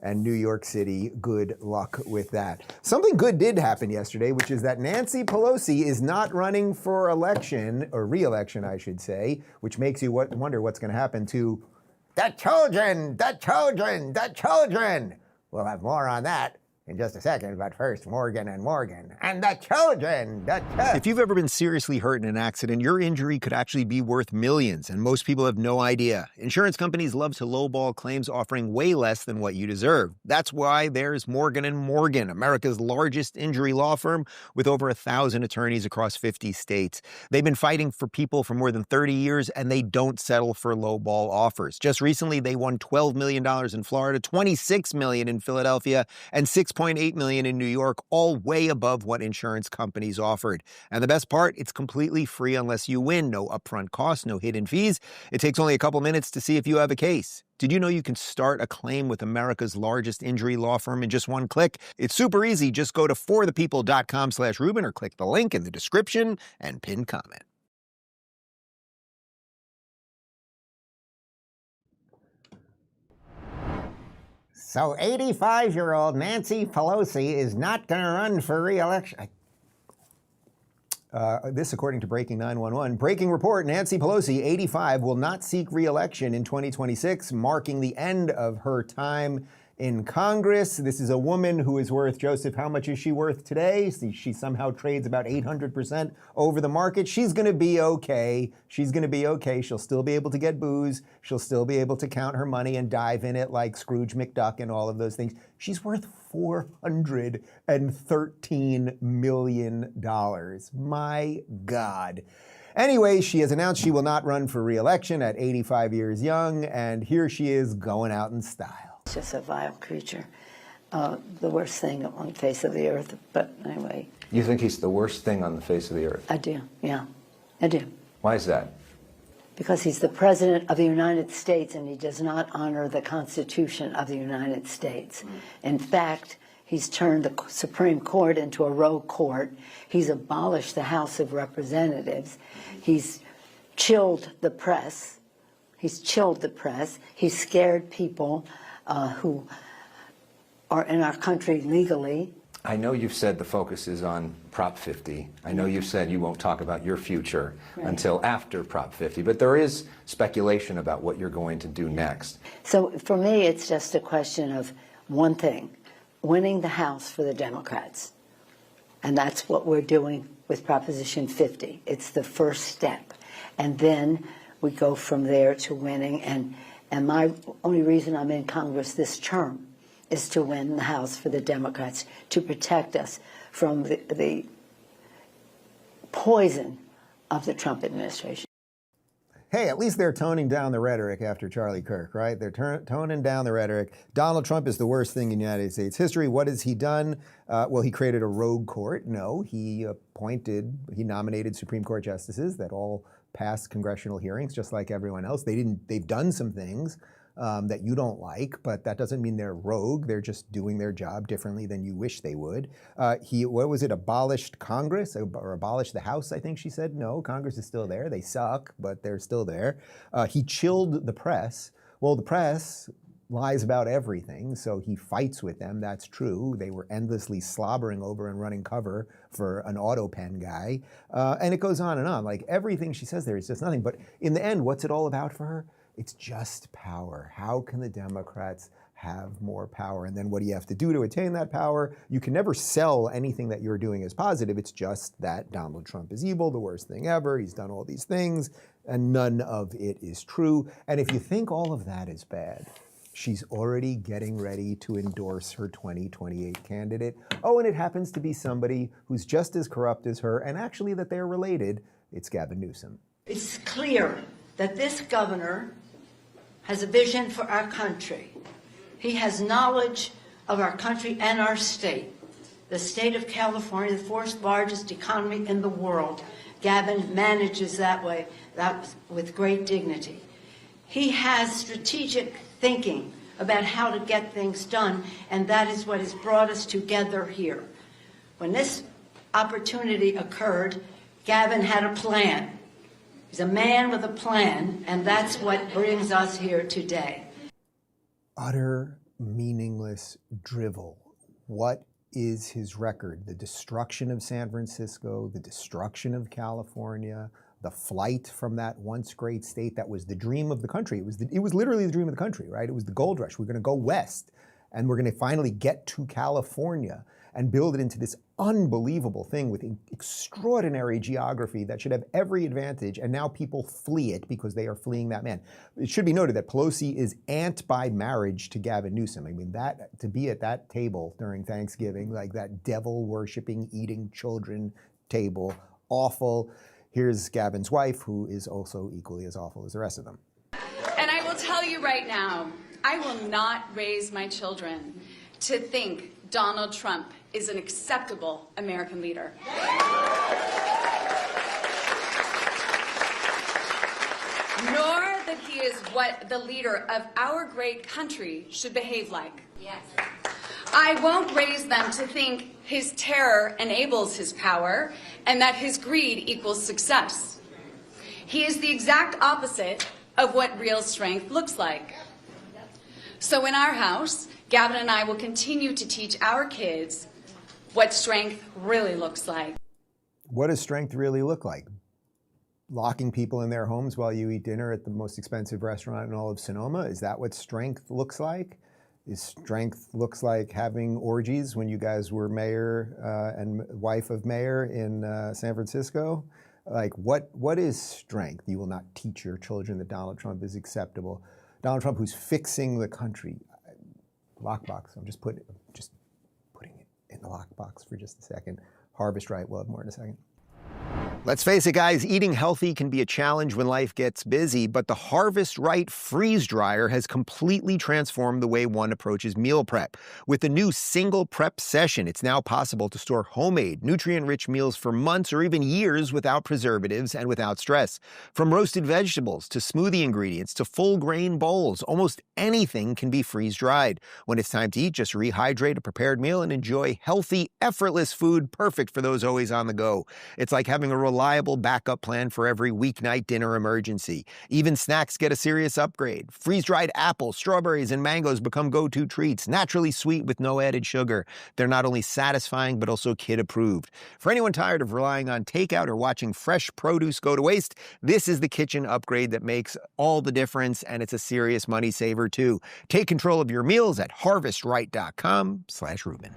And New York City, good luck with that. Something good did happen yesterday, which is that Nancy Pelosi is not running for election, or re-election, I should say, which makes you wonder what's going to happen to the children, the children, the children. We'll have more on that in just a second, but first, Morgan and Morgan. And the children, the children. If you've ever been seriously hurt in an accident, your injury could actually be worth millions, and most people have no idea. Insurance companies love to lowball claims, offering way less than what you deserve. That's why there's Morgan and Morgan, America's largest injury law firm with over 1,000 attorneys across 50 states. They've been fighting for people for more than 30 years, and they don't settle for lowball offers. Just recently, they won $12 million in Florida, $26 million in Philadelphia, and $6.8 million in New York, all way above what insurance companies offered. And the best part, it's completely free unless you win. No upfront costs, no hidden fees. It takes only a couple minutes to see if you have a case. Did you know you can start a claim with America's largest injury law firm in just one click? It's super easy. Just go to forthepeople.com/Rubin or click the link in the description and pin comment. So 85-year-old Nancy Pelosi is not going to run for re-election. This according to Breaking 911. Breaking report, Nancy Pelosi, 85, will not seek re-election in 2026, marking the end of her time in Congress. This is a woman who is worth, Joseph, how much is she worth today? She somehow trades about 800% over the market. She's going to be okay. She's going to be okay. She'll still be able to get booze. She'll still be able to count her money and dive in it like Scrooge McDuck and all of those things. She's worth $413 million. My God. Anyway, she has announced she will not run for re-election at 85 years young, and here she is going out in style. It's just a vile creature, the worst thing on the face of the earth. But anyway. You think he's the worst thing on the face of the earth? I do, yeah, I do. Why is that? Because he's the President of the United States and he does not honor the Constitution of the United States. In fact, he's turned the Supreme Court into a rogue court. He's abolished the House of Representatives. He's chilled the press. He's chilled the press. He's scared people who are in our country legally. I know you've said the focus is on Prop 50. I know you've said you won't talk about your future until after Prop 50, but there is speculation about what you're going to do next. So for me, it's just a question of one thing, winning the House for the Democrats. And that's what we're doing with Proposition 50. It's the first step. And then we go from there to winning. And my only reason I'm in Congress this term is to win the House for the Democrats, to protect us from the poison of the Trump administration. Hey, at least they're toning down the rhetoric after Charlie Kirk, right? They're toning down the rhetoric. Donald Trump is the worst thing in United States history. What has he done? Well, he created a rogue court. No, he nominated Supreme Court justices that all passed congressional hearings, just like everyone else. They've done some things that you don't like, but that doesn't mean they're rogue. They're just doing their job differently than you wish they would. Abolished Congress or abolished the House, I think she said. No, Congress is still there. They suck, but they're still there. He chilled the press. Well, the press, lies about everything, so he fights with them. That's true. They were endlessly slobbering over and running cover for an autopen guy. And it goes on and on. Like everything she says there is just nothing. But in the end, what's it all about for her? It's just power. How can the Democrats have more power? And then what do you have to do to attain that power? You can never sell anything that you're doing as positive. It's just that Donald Trump is evil, the worst thing ever. He's done all these things, and none of it is true. And if you think all of that is bad, she's already getting ready to endorse her 2028 candidate. Oh, and it happens to be somebody who's just as corrupt as her, and actually that they're related. It's Gavin Newsom. It's clear that this governor has a vision for our country. He has knowledge of our country and our state. The state of California, the fourth largest economy in the world. Gavin manages that way, with great dignity. He has strategic thinking about how to get things done, and that is what has brought us together here. When this opportunity occurred, Gavin had a plan. He's a man with a plan, and that's what brings us here today. Utter meaningless drivel. What is his record? The destruction of San Francisco, the destruction of California, the flight from that once great state that was the dream of the country. It was literally the dream of the country, right? It was the gold rush. We're going to go west, and we're going to finally get to California and build it into this unbelievable thing with extraordinary geography that should have every advantage, and now people flee it because they are fleeing that man. It should be noted that Pelosi is anti-marriage to Gavin Newsom. I mean, that to be at that table during Thanksgiving, like that devil-worshipping, eating children table, awful. Here's Gavin's wife, who is also equally as awful as the rest of them. And I will tell you right now, I will not raise my children to think Donald Trump is an acceptable American leader. Nor that he is what the leader of our great country should behave like. Yes. I won't raise them to think his terror enables his power and that his greed equals success. He is the exact opposite of what real strength looks like. So in our house, Gavin and I will continue to teach our kids what strength really looks like. What does strength really look like? Locking people in their homes while you eat dinner at the most expensive restaurant in all of Sonoma? Is that what strength looks like? Is strength looks like having orgies when you guys were mayor and wife of mayor in San Francisco? Like, what is strength? You will not teach your children that Donald Trump is acceptable. Donald Trump, who's fixing the country. Lockbox. I'm just putting it in the lockbox for just a second. Harvest Right. We'll have more in a second. Let's face it, guys, eating healthy can be a challenge when life gets busy, but the Harvest Right freeze dryer has completely transformed the way one approaches meal prep. With the new single prep session, it's now possible to store homemade, nutrient-rich meals for months or even years without preservatives and without stress. From roasted vegetables to smoothie ingredients to full-grain bowls, almost anything can be freeze-dried. When it's time to eat, just rehydrate a prepared meal and enjoy healthy, effortless food perfect for those always on the go. It's like having a reliable backup plan for every weeknight dinner emergency. Even snacks get a serious upgrade. Freeze-dried apples, strawberries, and mangoes become go-to treats, naturally sweet with no added sugar. They're not only satisfying, but also kid-approved. For anyone tired of relying on takeout or watching fresh produce go to waste, this is the kitchen upgrade that makes all the difference, and it's a serious money saver, too. Take control of your meals at harvestright.com/Rubin.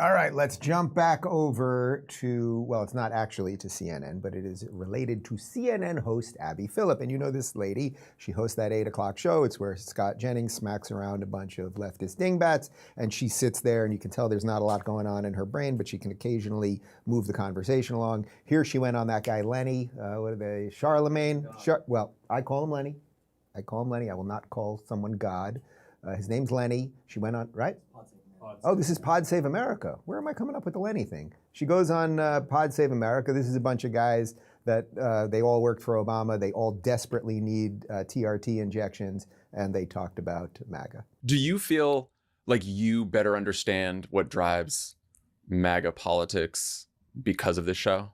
All right, let's jump back over to, well, it's not actually to CNN, but it is related to CNN host Abby Phillip. And you know this lady, she hosts that 8 o'clock show. It's where Scott Jennings smacks around a bunch of leftist dingbats, and she sits there, and you can tell there's not a lot going on in her brain, but she can occasionally move the conversation along. Here she went on that guy Lenny, what are they, Charlemagne? Well, I call him Lenny. I will not call someone God. His name's Lenny. She went on, right? Oh, this is Pod Save America. Where am I coming up with the Lenny thing? She goes on Pod Save America. This is a bunch of guys that they all worked for Obama. They all desperately need TRT injections, and they talked about MAGA. Do you feel like you better understand what drives MAGA politics because of this show?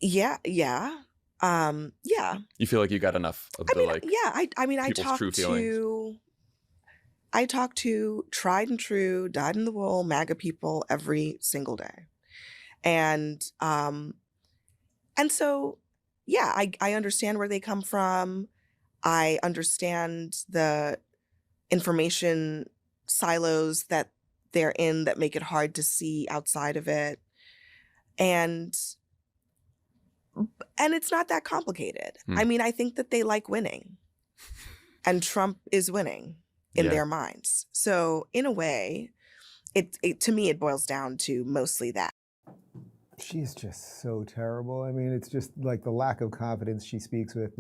Yeah. Yeah. You feel like you got enough of the like Yeah, I mean, people's true feelings. I talk to tried and true, dyed in the wool MAGA people every single day. And so, yeah, I understand where they come from. I understand the information silos that they're in that make it hard to see outside of it. And it's not that complicated. I mean, I think that they like winning. And Trump is winning in their minds. So in a way, it to me, it boils down to mostly that. She's just so terrible. I mean, it's just like the lack of confidence she speaks with.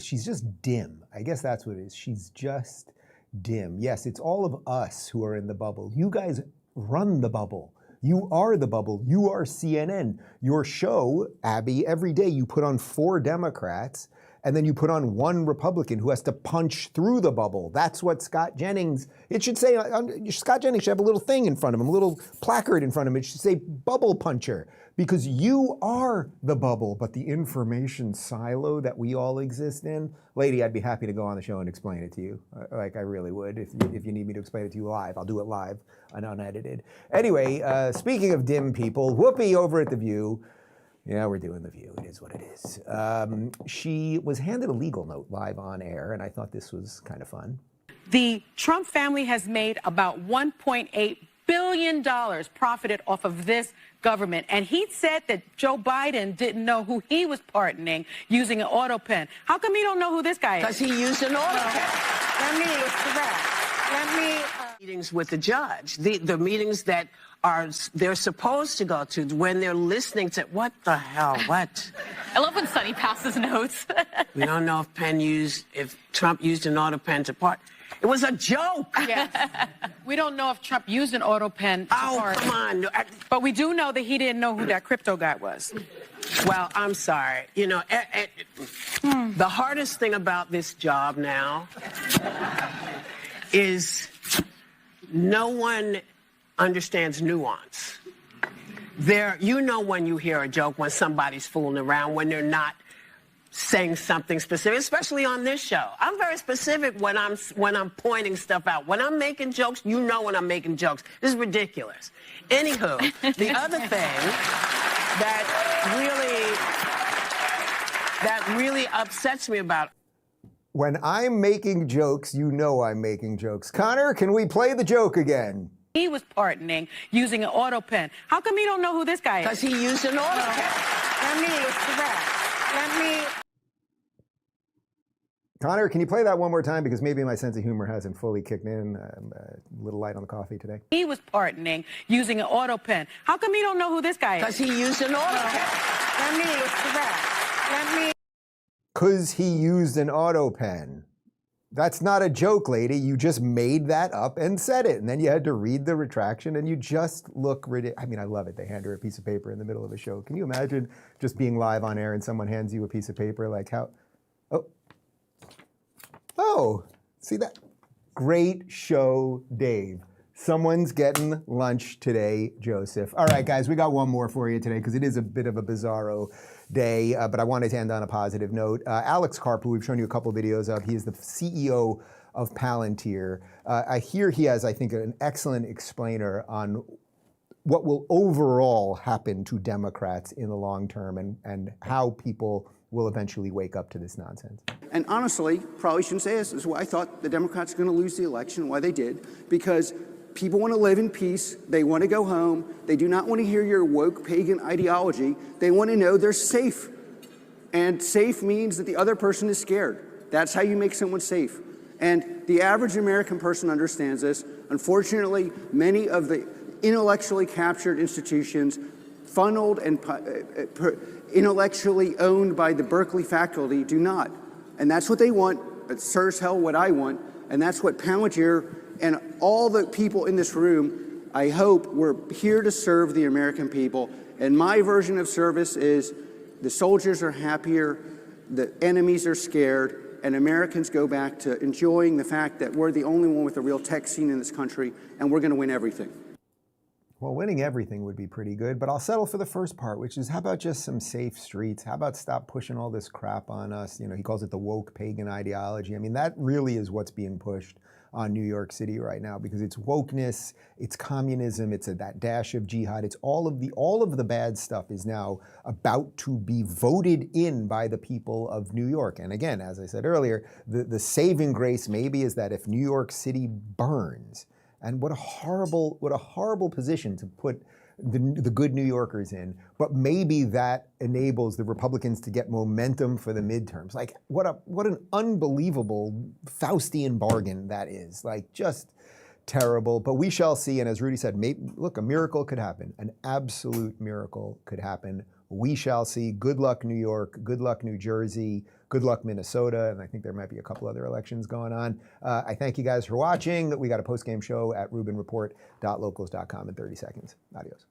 She's just dim. I guess that's what it is. She's just dim. Yes, it's all of us who are in the bubble. You guys run the bubble. You are the bubble. You are CNN. Your show, Abby, every day you put on 4 Democrats and then you put on 1 Republican who has to punch through the bubble. That's what Scott Jennings, it should say, Scott Jennings should have a little thing in front of him, a little placard in front of him. It should say bubble puncher, because you are the bubble, but the information silo that we all exist in, lady, I'd be happy to go on the show and explain it to you. Like, I really would. If you need me to explain it to you live, I'll do it live and unedited. Anyway, speaking of dim people, Whoopi over at The View. Yeah, we're doing The View. It is what it is. She was handed a legal note live on air, and I thought this was kind of fun. The Trump family has made about $1.8 billion profited off of this government. And he said that Joe Biden didn't know who he was pardoning using an autopen. How come he don't know who this guy is? Because he used an autopen. Let me meetings with the judge. The meetings that they're supposed to go to when they're listening to what the hell, what? I love when Sonny passes notes. We don't know if Trump used an autopen to part. It was a joke. Yes. We don't know if Trump used an autopen to part. Come on. But we do know that he didn't know who that crypto guy was. Well, I'm sorry. You know, the hardest thing about this job now is no one understands nuance. You know when you hear a joke, when somebody's fooling around, when they're not saying something specific, especially on this show. I'm very specific when I'm pointing stuff out. When I'm making jokes, you know when I'm making jokes. This is ridiculous. Anywho, the other thing that really upsets me about when I'm making jokes, you know I'm making jokes. Connor, can we play the joke again? He was pardoning using an autopen. How come he don't know who this guy is? Because he used an autopen. Connor, can you play that one more time? Because maybe my sense of humor hasn't fully kicked in. A little light on the coffee today. He was pardoning using an autopen. How come he don't know who this guy is? Because he used an autopen. Because he used an autopen. That's not a joke, lady. You just made that up and said it. And then you had to read the retraction and you just look ridiculous. I mean, I love it. They hand her a piece of paper in the middle of a show. Can you imagine just being live on air and someone hands you a piece of paper? Like how, oh, see that? Great show, Dave. Someone's getting lunch today, Joseph. All right, guys, we got one more for you today because it is a bit of a bizarro day, but I wanted to end on a positive note. Alex Karp, who we've shown you a couple videos of, he is the CEO of Palantir. I hear he has, I think, an excellent explainer on what will overall happen to Democrats in the long term and how people will eventually wake up to this nonsense. And honestly, probably shouldn't say this is why I thought the Democrats were going to lose the election, why they did, because people want to live in peace. They want to go home. They do not want to hear your woke pagan ideology. They want to know they're safe. And safe means that the other person is scared. That's how you make someone safe. And the average American person understands this. Unfortunately, many of the intellectually captured institutions funneled and intellectually owned by the Berkeley faculty do not. And that's what they want. It's sure as hell what I want. And that's what Palantir and all the people in this room, I hope, we're here to serve the American people. And my version of service is the soldiers are happier, the enemies are scared, and Americans go back to enjoying the fact that we're the only one with a real tech scene in this country, and we're going to win everything. Well, winning everything would be pretty good, but I'll settle for the first part, which is how about just some safe streets? How about stop pushing all this crap on us? You know, he calls it the woke pagan ideology. I mean, that really is what's being pushed on New York City right now, because it's wokeness, it's communism, it's that dash of jihad, it's all of the bad stuff is now about to be voted in by the people of New York. And again, as I said earlier, the saving grace maybe is that if New York City burns, and what a horrible position to put the good New Yorkers in, but maybe that enables the Republicans to get momentum for the midterms. Like, what an unbelievable Faustian bargain that is. Like, just terrible. But we shall see. And as Rudy said, look, a miracle could happen. An absolute miracle could happen. We shall see. Good luck, New York. Good luck, New Jersey. Good luck, Minnesota. And I think there might be a couple other elections going on. I thank you guys for watching. We got a post-game show at rubinreport.locals.com in 30 seconds. Adios.